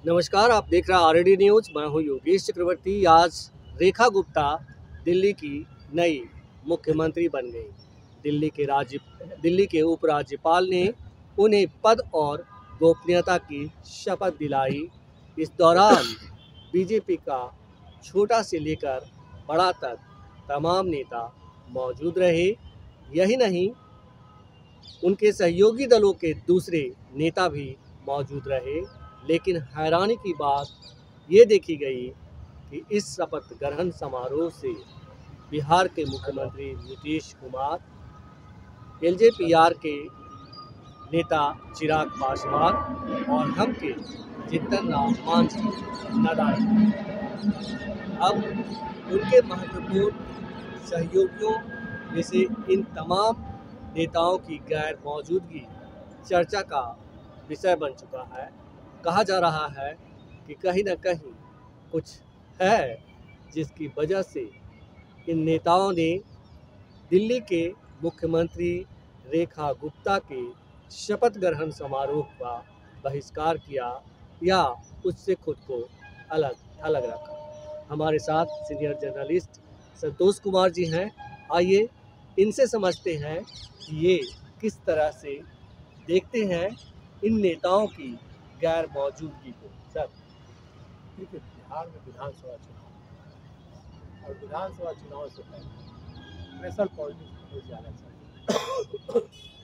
नमस्कार, आप देख रहे हैं आरडी न्यूज। मैं हूं योगेश चक्रवर्ती। आज रेखा गुप्ता दिल्ली की नई मुख्यमंत्री बन गई। दिल्ली के उपराज्यपाल ने उन्हें पद और गोपनीयता की शपथ दिलाई। इस दौरान बीजेपी का छोटा से लेकर बड़ा तक तमाम नेता मौजूद रहे। यही नहीं, उनके सहयोगी दलों के दूसरे नेता भी मौजूद रहे। लेकिन हैरानी की बात ये देखी गई कि इस शपथ ग्रहण समारोह से बिहार के मुख्यमंत्री नीतीश कुमार, एलजेपीआर के नेता चिराग पासवान और हम के जीतन राम मांझी नाराज। अब उनके महत्वपूर्ण सहयोगियों में से इन तमाम नेताओं की गैर मौजूदगी चर्चा का विषय बन चुका है। कहा जा रहा है कि कहीं न कहीं कुछ है जिसकी वजह से इन नेताओं ने दिल्ली के मुख्यमंत्री रेखा गुप्ता के शपथ ग्रहण समारोह का बहिष्कार किया या उससे खुद को अलग थलग रखा। हमारे साथ सीनियर जर्नलिस्ट संतोष कुमार जी हैं। आइए इनसे समझते हैं कि ये किस तरह से देखते हैं इन नेताओं की गैर मौजूदगी को। सर, देखिए, बिहार में विधानसभा चुनाव और विधानसभा चुनाव से पहले प्रेशर पॉलिटिक्स बहुत ज़्यादा चल रही है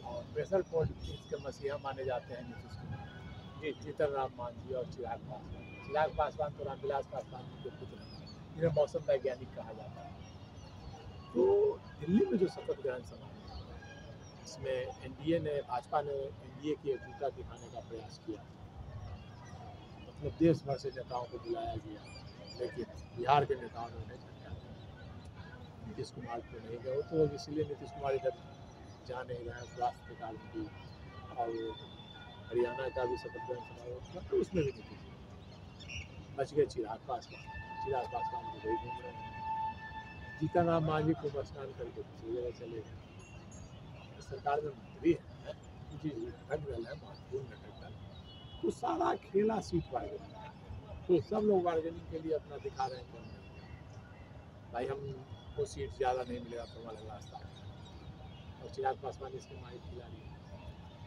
और प्रेशर पॉलिटिक्स के मसीहा माने जाते हैं नीतीश कुमार जी, जीतन राम मांझी और चिराग पासवान तो रामविलास पासवान के पुत्र हैं, जिन्हें मौसम वैज्ञानिक कहा जाता है। तो दिल्ली में जो शपथ ग्रहण समारोह है, इसमें भाजपा ने एनडीए की एकजुटता दिखाने का प्रयास किया। मतलब देश भर से नेताओं को बुलाया गया, लेकिन बिहार के नेताओं ने उन्हें झटका दिया। नीतीश कुमार को नहीं गए, तो इसलिए नीतीश कुमार इधर जा नहीं रहे। स्वास्थ्य के कारण भी, और हरियाणा का भी शपथ ग्रहण समारोह था, तो उसमें भी नीतीश बच गए। चिराग पासवान तो वही घूम रहे हैं। जीतन राम मांझी को स्नान करके दूसरी जगह चले गए। सरकार में मंत्री है, घटक दल है, महत्वपूर्ण घटक दल, तो सारा खेला सीट बार्गेनिंग। तो सब लोग बार्गेनिंग के लिए अपना दिखा रहे हैं कि भाई हमको सीट ज़्यादा नहीं मिलेगा तो हमारा रास्ता है। और चिराग पासवान इसके माहिर खिलाड़ी है।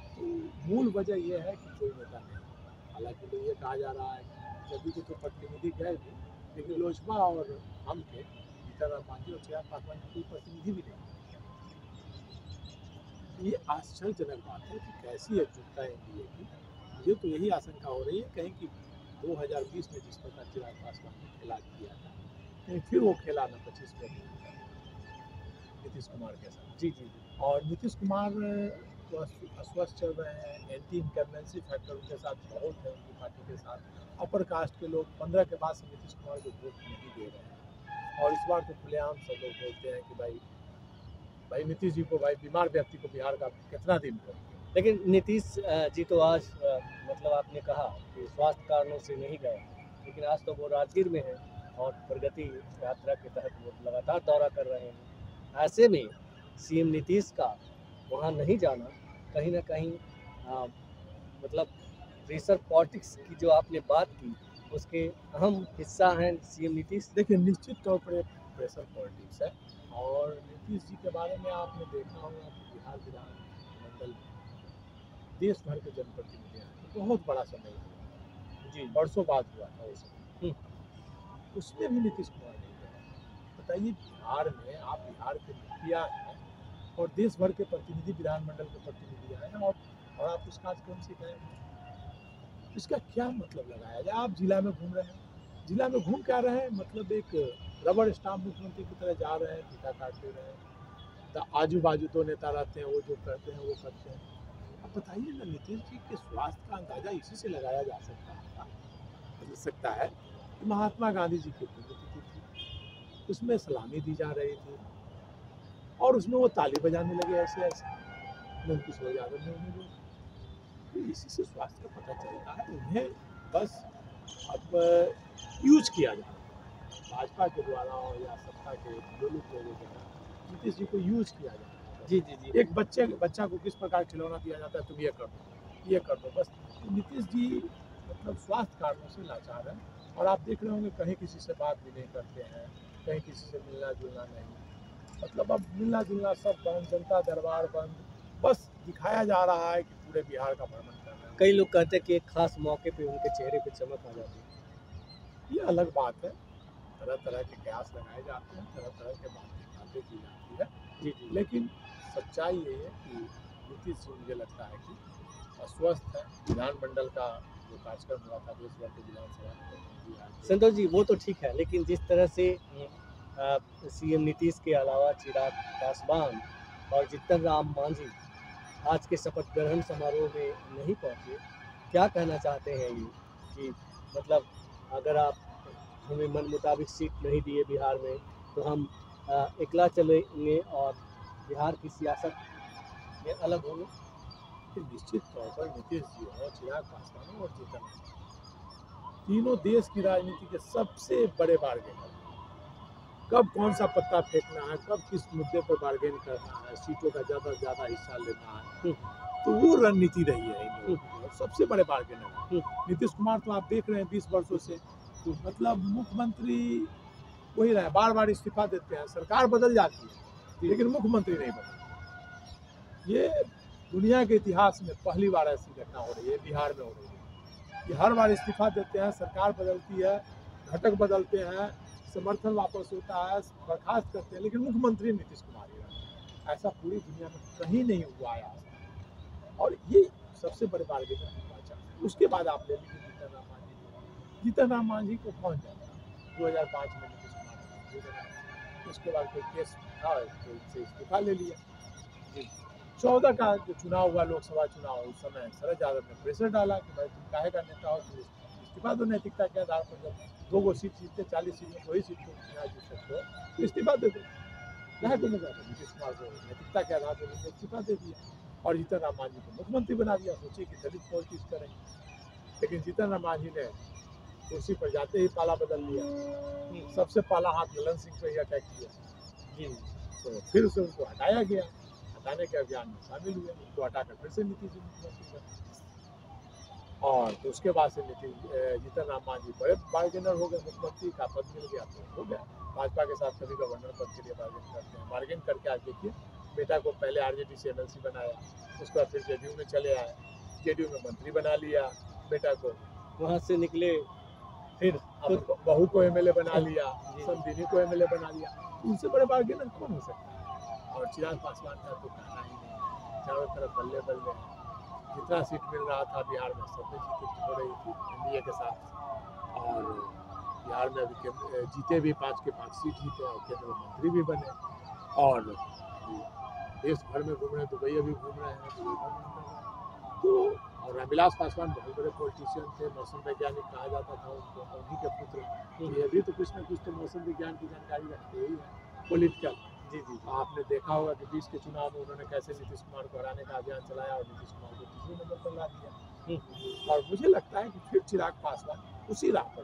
तो मूल वजह यह है कि कोई नेता नहीं। हालांकि तो ये कहा जा रहा है कि जब भी तो प्रतिनिधि गए थे, लेकिन लोजपा और हम के जीतन राम मांझी और चिराग पासवान की कोई प्रतिनिधि भी नहीं। ये आश्चर्यजनक बात है कि कैसी एकजुटता है एनडीए की। मुझे तो यही आशंका हो रही है कहीं कि 2020 में जिस प्रकार चिराग पासवान ने खेला किया था, कहीं फिर वो खेला ना 25 में नीतीश कुमार के साथ। जी जी। और नीतीश कुमार तो अस्वस्थ चल रहे हैं। एंटी इनकम्बेंसी फैक्टर उनके साथ बहुत है, उनकी पार्टी के साथ। अपर कास्ट के लोग 15 के बाद से नीतीश कुमार को वोट नहीं दे रहे हैं। और इस बार तो खुलेआम सब लोग बोलते हैं कि भाई नीतीश जी को, भाई बीमार व्यक्ति को बिहार का कितना दिन करेंगे। लेकिन नीतीश जी तो आज मतलब आपने कहा कि स्वास्थ्य कारणों से नहीं गए, लेकिन आज तो वो राजगीर में हैं और प्रगति यात्रा के तहत वो लगातार दौरा कर रहे हैं। ऐसे में सीएम नीतीश का वहाँ नहीं जाना कहीं ना कहीं मतलब प्रेशर पॉलिटिक्स की जो आपने बात की, उसके अहम हिस्सा हैं सीएम नीतीश। देखिए, निश्चित तौर पर प्रेशर पॉलिटिक्स है। और नीतीश जी के बारे में आपने देखा होगा कि बिहार विधानमंडल देश भर के जनप्रतिनिधि आए, बहुत बड़ा समय हुआ जी, वर्षों बाद हुआ था वो समय। उसमें भी नीतीश कुमार नहीं गए। बताइए, बिहार में आप बिहार के मुखिया हैं और देश भर के प्रतिनिधि, विधानमंडल के प्रतिनिधि आए हैं, और आप उस कार्यक्रम से गए। इसका क्या मतलब लगाया जाए? आप जिला में घूम रहे हैं, जिला में घूम क्या रहे हैं, मतलब एक रबड़ स्टाम्प मुख्यमंत्री की तरह जा रहे हैं, टीका काटते रहे हैं। आजू बाजू दो नेता रहते हैं, वो जो करते हैं वो करते हैं। अब बताइए ना, नीतीश जी के स्वास्थ्य का अंदाजा इसी से लगाया जा सकता है कि महात्मा गांधी जी की पुण्यतिथि थी, उसमें सलामी दी जा रही थी और उसमें वो ताली बजाने लगे ऐसे ऐसे। मुमकिन हो यादव ने उन्हें बोला, तो इसी से स्वास्थ्य का पता चलता है। उन्हें बस अब यूज किया जा रहा है भाजपा के द्वारा और या सत्ता के जो लोगों द्वारा नीतीश जी को यूज किया जा रहा है। जी जी जी। एक बच्चा को किस प्रकार खिलौना दिया जाता है, तुम ये कर दो, ये कर दो बस। नीतीश जी मतलब स्वास्थ्य कारणों से लाचार है, और आप देख रहे होंगे कहीं किसी से बात भी नहीं करते हैं, कहीं किसी से मिलना जुलना नहीं, मतलब अब मिलना जुलना सब बंद, जनता दरबार बंद, बस दिखाया जा रहा है कि पूरे बिहार का भ्रमण कर रहे हैं। कई लोग कहते हैं कि एक खास मौके पे उनके चेहरे पे चमक आ जाती है। ये अलग बात है, तरह तरह के कयास लगाए जाते हैं, तरह तरह के बातें की जाती है, जी जी। लेकिन सच्चाई ये है कि नीतीश जी मुझे लगता है कि अस्वस्थ है। विधानमंडल का जो कार्यक्रम हुआ था देश भर के विधानसभा में, संतोष जी वो तो ठीक है, लेकिन जिस तरह से सीएम नीतीश के अलावा चिराग पासवान और जीतन राम मांझी आज के शपथ ग्रहण समारोह में नहीं पहुंचे, क्या कहना चाहते हैं ये कि मतलब अगर आप हमें मन मुताबिक सीट नहीं दिए बिहार में तो हम अकेला चलेंगे और बिहार की सियासत में अलग होंगे? फिर निश्चित तौर पर नीतीश जी हो, चिराग पासवान हो और जीतन राम, तीनों देश की राजनीति के सबसे बड़े बार्गेनर। कब कौन सा पत्ता फेंकना है, कब किस मुद्दे पर बार्गेन करना है, सीटों का ज़्यादा से ज़्यादा हिस्सा लेना है, तो वो रणनीति रही है इन लोगों की, और सबसे बड़े बार्गेनर नीतीश कुमार। तो आप देख रहे हैं 20 वर्षों से मतलब मुख्यमंत्री वही रहे, बार बार इस्तीफा देते हैं, सरकार बदल जाती है लेकिन मुख्यमंत्री नहीं बदलते। ये दुनिया के इतिहास में पहली बार ऐसी घटना हो रही है, बिहार में हो रही है कि हर बार इस्तीफा देते हैं, सरकार बदलती है, घटक बदलते हैं, समर्थन वापस होता है, बर्खास्त करते हैं, लेकिन मुख्यमंत्री नीतीश कुमार ही रहा। ऐसा पूरी दुनिया में कहीं नहीं हुआ है, और ये सबसे बड़े बार्गेनर निर्वाचन। उसके बाद आप ले लीजिए जीतन राम मांझी। जीतन राम मांझी को कौन जानता, 2005 में नीतीश कुमार, उसके बाद कोई केस था तो उनसे इस्तीफा ले लिया। 14 का जो चुनाव हुआ, लोकसभा चुनाव, उस समय शरद यादव ने प्रेशर डाला कि भाई तुम काहे का नेता हो, तुम इस्तीफा दो, नैतिकता के आधार पर जब 2 सीट जीतते 40 सीट में 2 ही सीट को चुनाव जीत सकते हो तो इस्तीफा दे दो। चाहे तुम नीतीश कुमार को नैतिकता के आधार पर इस्तीफा दे दिया और जीतन राम मांझी को मुख्यमंत्री बना दिया। सोचिए कि दलित पॉलिटिक्स करेंगे, लेकिन जीतन राम मांझी ने कुर्सी पर जाते ही पाला बदल लिया। सबसे पहला हाथ ललन सिंह पे ही अटैक किया, तो फिर उसे उनको हटाया गया, हटाने के अभियान में शामिल हुए, उनको हटाकर फिर से नीतीश जी मुख्यमंत्री बने, और तो उसके बाद से जीतन राम मांझी बड़े बार्गेनर हो गए, मुख्यमंत्री का पद मिल गया तो हो गया। भाजपा के साथ कभी गवर्नर पद के लिए बार्गेन करते हैं, बार्गेन करके आज देखिए बेटा को पहले आरजेडी से एमएलसी बनाया, उसके बाद फिर जेडीयू में चले आए, जेडीयू में मंत्री बना लिया बेटा को, वहाँ से निकले फिर अब बहू को एमएलए बना लिया, समधिनी को एमएलए बना लिया। उनसे बड़े बार्गेनर कौन हो सकता है? और चिराग पासवान का तो कहना ही नहीं, चारों तरफ बल्ले बल्ले, जितना सीट मिल रहा था बिहार में सब में जीत हो रही थी एनडीए के साथ, और बिहार में अभी जीते भी 5 के 5 सीट जीते और केंद्र मंत्री भी बने, और देश भर में घूम रहे हैं, दुबई अभी घूम रहे हैं, तो और रामविलास पासवान बहुत बड़े पॉलिटिशियन थे, मौसम वैज्ञानिक कहा जाता था उनको, उन्हीं के पुत्र, तो ये भी तो कुछ न कुछ तो मौसम विज्ञान की जानकारी रखते ही है, पॉलिटिकल। जी जी, आपने देखा होगा कि 20 के चुनाव में उन्होंने कैसे नीतीश कुमार को हराने का अभियान चलाया और नीतीश कुमार को तीसरे नंबर पर ला दिया। और मुझे लगता है कि फिर चिराग पासवान उसी राह पर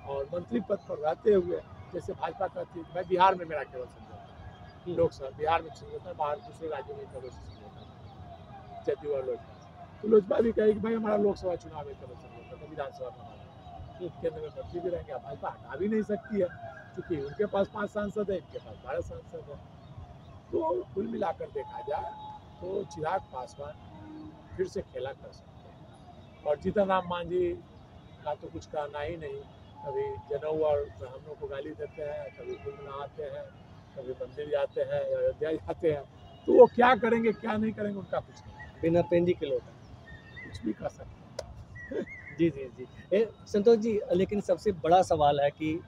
और मंत्री पद पर रहते हुए, जैसे भाजपा कहती है कि भाई बिहार में मेरा केवल समझौता है, लोकसभा बिहार में समझौता, बाहर दूसरे राज्यों में केवल समझौता, जदयू और लोजपा, तो लोजपा भी कहेगी भाई हमारा लोकसभा चुनाव में केवल समझौता, तो विधानसभा में केंद्र में मंत्री भी रहेंगे। भाजपा हटा भी नहीं सकती है क्योंकि उनके पास 5 सांसद है, इनके पास 12 सांसद है। तो कुल मिलाकर देखा जाए तो चिराग पासवान फिर से खेला कर सकते हैं, और जीतन राम मांझी का तो कुछ कहना ही नहीं, कभी जनेऊ और ब्राह्मणों को गाली देते हैं, कभी कुंभ नहाते हैं, कभी मंदिर जाते हैं, अयोध्या जाते हैं, तो वो क्या करेंगे क्या नहीं करेंगे उनका कुछ नहीं, बिना पेंदी के लोग कुछ भी कर सकते हैं। जी जी जी। संतोष जी, लेकिन सबसे बड़ा सवाल है कि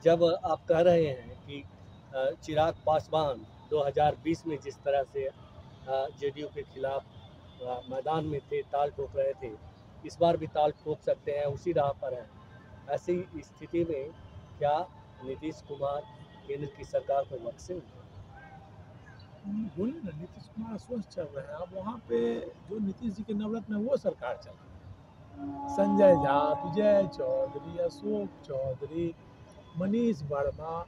जब आप कह रहे हैं कि चिराग पासवान 2020 में जिस तरह से जेडीयू के खिलाफ मैदान में थे, ताल ठोक रहे थे, इस बार भी ताल ठोक सकते हैं, उसी राह पर हैं। ऐसी स्थिति में क्या नीतीश कुमार केंद्र की सरकार को बख्शेंगे? बोले ना नीतीश कुमार स्वस्थ चल रहे हैं, अब वहाँ पे जो नीतीश जी के नवरत्न है वो सरकार चल रही है, संजय झा, विजय चौधरी, अशोक चौधरी, मनीष वर्मा,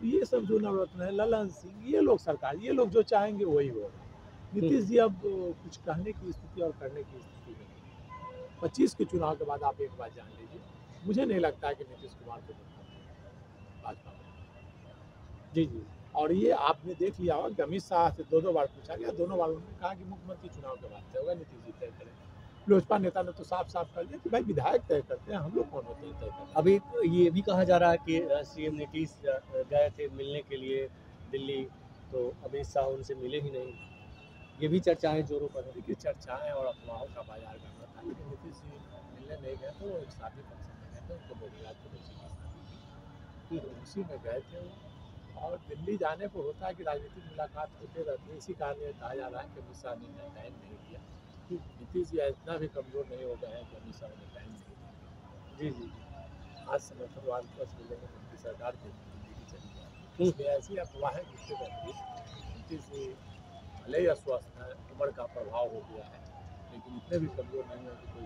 तो ये सब जो नवरत्न है, ललन सिंह, ये लोग सरकार, ये लोग जो चाहेंगे वही होगा। नीतीश जी अब कुछ कहने की स्थिति और करने की स्थिति नहीं। 25 के चुनाव के बाद आप एक बात जान लीजिए, मुझे नहीं लगता है कि नीतीश कुमार को भाजपा में। जी जी। और ये आपने देख लिया होगा कि अमित शाह से 2 बार पूछा गया, दोनों बार उन्होंने कहा कि मुख्यमंत्री चुनाव के बाद तय होगा, नीतीश जी तय करें। लोजपा नेता ने तो साफ साफ कर दिया कि भाई विधायक तय करते हैं, हम लोग कौन होते हैं तय करते हैं। अभी तो ये भी कहा जा रहा है कि सीएम नीतीश गए थे मिलने के लिए दिल्ली, तो अमित शाह उनसे मिले ही नहीं। ये भी चर्चाएं जोरों पर है। देखिए चर्चाएं और अफवाहों का बाजार करना था, लेकिन नीतीश जी मिलने नहीं गए तो एक शादी फंक्शन में गए थे, उनको बोधगया के बच्चे की शादी थी, उसी में गए थे। और दिल्ली जाने पर होता है कि राजनीतिक मुलाकात होते रहती है, इसी कारण ये कहा जा रहा है कि अमित शाह ने टाइम नहीं दिया। नीतीश जी इतना भी कमजोर नहीं हो गए हैं कि अमित शाह ने टाइम नहीं दिया। जी जी। आज समर्थनवाद बस मिलेंगे, उनकी सरकार दिल्ली की चली जाए, इसलिए ऐसी अफवाहें घुसते रहती है। नीतीश जी भले ही अस्वस्थ है, उम्र का प्रभाव हो गया है, लेकिन इतने भी कमजोर नहीं है कि कोई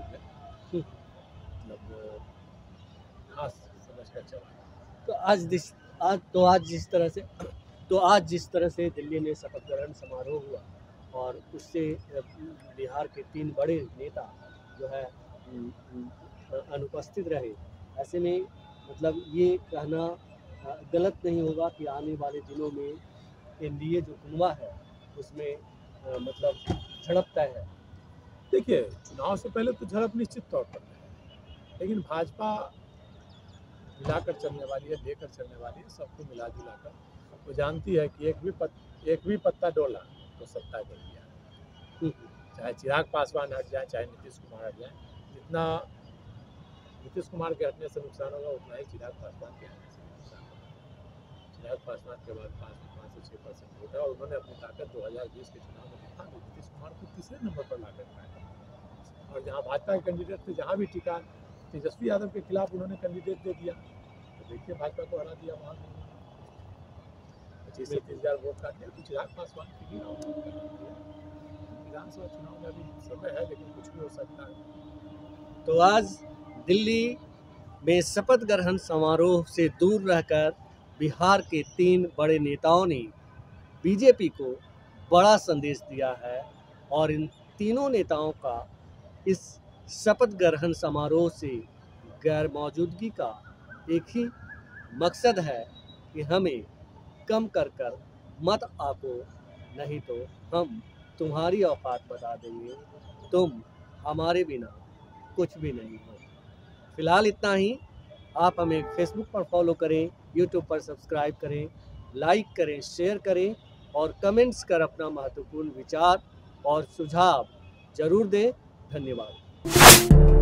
मतलब ना समझ कर चला। तो आज जिस तरह से दिल्ली में शपथ ग्रहण समारोह हुआ और उससे बिहार के 3 बड़े नेता जो है अनुपस्थित रहे, ऐसे में मतलब ये कहना गलत नहीं होगा कि आने वाले दिनों में एनडीए जो चुनाव है उसमें मतलब झड़प तय है। देखिए चुनाव से पहले तो झड़प निश्चित तौर पर है, लेकिन भाजपा मिलाकर चलने वाली है, लेकर चलने वाली है, सबको मिला जुलाकर। वो जानती है कि एक भी पत्ता डोला तो सत्ता गिर गया। चाहे चिराग पासवान हट जाए, चाहे नीतीश कुमार हट जाए, जितना नीतीश कुमार के हटने से नुकसान होगा उतना ही चिराग पासवान के हटने से नुकसान होगा। चिराग पासवान के बाद 5 से 6% वोट है और उन्होंने अपनी ताकत 2020 के चुनाव में दिखा दी। नीतीश कुमार को तीसरे नंबर पर लाकर पाया और जहाँ भाजपा के कैंडिडेट थे, जहाँ भी टिका, तेजस्वी यादव के खिलाफ उन्होंने कैंडिडेट दे दिया, तो देखिए भाजपा को हरा दिया वहाँ 25 से 30,000 वोट काट लिया। तो चिराग पासवान की भी विधानसभा चुनाव में अभी समय है, लेकिन कुछ भी हो सकता है। तो आज दिल्ली में शपथ ग्रहण समारोह से दूर रहकर बिहार के 3 बड़े नेताओं ने बीजेपी को बड़ा संदेश दिया है और इन तीनों नेताओं का इस शपथ ग्रहण समारोह से गैर मौजूदगी का एक ही मकसद है कि हमें कम कर मत आको, नहीं तो हम तुम्हारी औकात बता देंगे, तुम हमारे बिना कुछ भी नहीं हो। फिलहाल इतना ही। आप हमें फेसबुक पर फॉलो करें, यूट्यूब पर सब्सक्राइब करें, लाइक करें, शेयर करें और कमेंट्स कर अपना महत्वपूर्ण विचार और सुझाव जरूर दें। धन्यवाद।